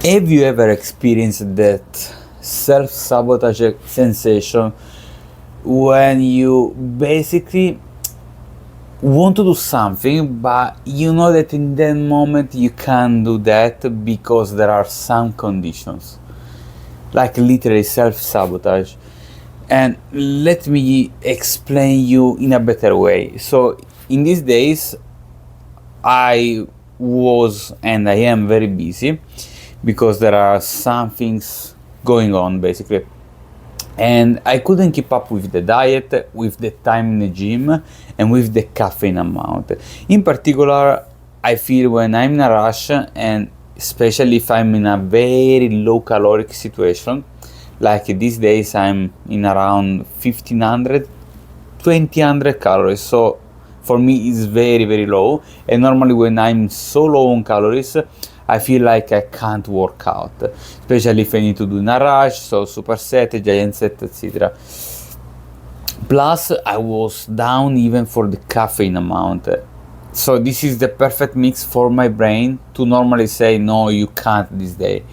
Have you ever experienced that self-sabotage sensation when you basically want to do something, but you know that in that moment you can't do that because there are some conditions, like literally self-sabotage? And let me explain you in a better way. So in these days I was and I am very busy because there are some things going on basically, and I couldn't keep up with the diet, with the time in the gym, and with the caffeine amount. In particular, I feel when I'm in a rush, and especially if I'm in a very low caloric situation, like these days I'm in around 1500, 2000 calories. So for me it's very very low, and normally when I'm so low on calories I feel like I can't work out, especially if I need to do in a rush, so superset, giant set, etc. Plus, I was down even for the caffeine amount. So this is the perfect mix for my brain to normally say, no, you can't this day.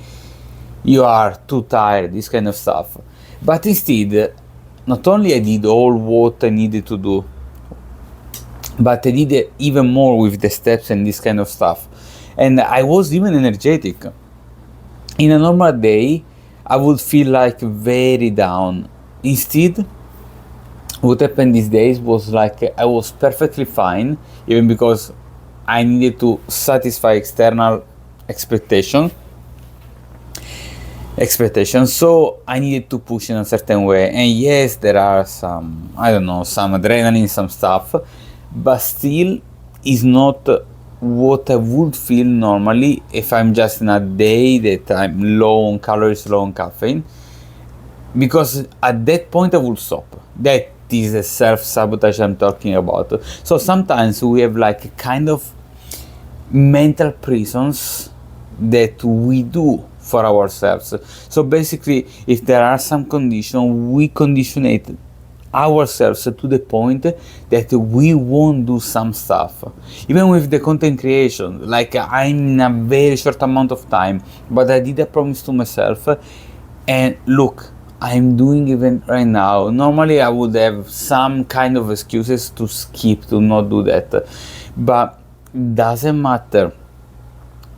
You are too tired, this kind of stuff. But instead, not only I did all what I needed to do, but I did even more with the steps and this kind of stuff. And I was even energetic. In a normal day, I would feel like very down. Instead, what happened these days was like I was perfectly fine, even because I needed to satisfy external expectations. So I needed to push in a certain way. And yes, there are some, I don't know, some adrenaline, some stuff, but still is not what I would feel normally if I'm just in a day that I'm low on calories, low on caffeine, because at that point I will stop. That is the self-sabotage I'm talking about. So sometimes we have like a kind of mental prisons that we do for ourselves. So basically, if there are some conditions, we conditionate ourselves to the point that we won't do some stuff. Even with the content creation, like I'm in a very short amount of time, but I did a promise to myself, and look, I'm doing even right now. Normally I would have some kind of excuses to skip, to not do that, but doesn't matter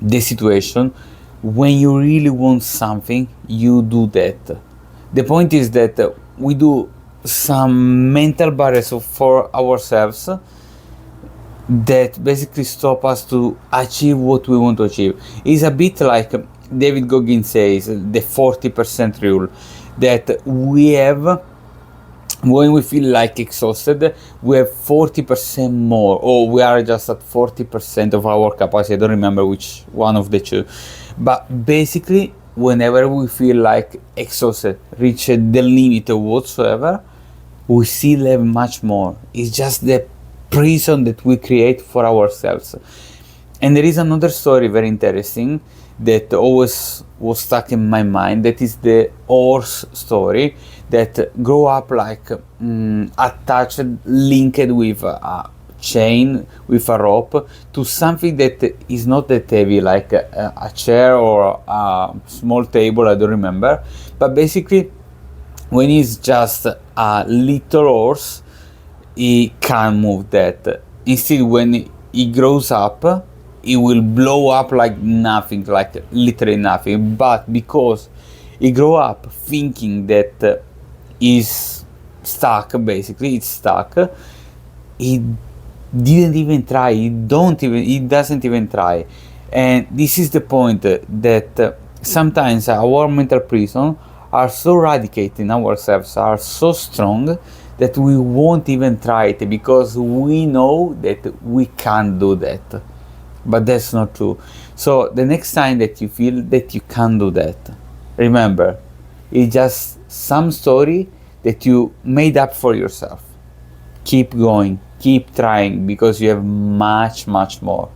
the situation. When you really want something, you do that. The point is that we do some mental barriers for ourselves that basically stop us to achieve what we want to achieve. It's a bit like David Goggins says, the 40% rule, that we have when we feel like exhausted, we have 40% more, or we are just at 40% of our capacity. I don't remember which one of the two, but basically whenever we feel like exhausted, reach the limit whatsoever, we still have much more. It's just the prison that we create for ourselves. And there is another story very interesting that always was stuck in my mind. That is the horse story that grew up like attached, linked with a chain, with a rope, to something that is not that heavy, like a chair or a small table, I don't remember. But basically, when it's just a little horse, he can't move that. Instead, when he grows up, it will blow up like nothing, like literally nothing. But because he grew up thinking that he's stuck, basically it's stuck, he didn't even try. He doesn't even try. And this is the point, that sometimes our mental prison are so radicated in ourselves, are so strong, that we won't even try it because we know that we can't do that. But that's not true. So the next time that you feel that you can't do that, remember, it's just some story that you made up for yourself. Keep going, keep trying, because you have much, much more.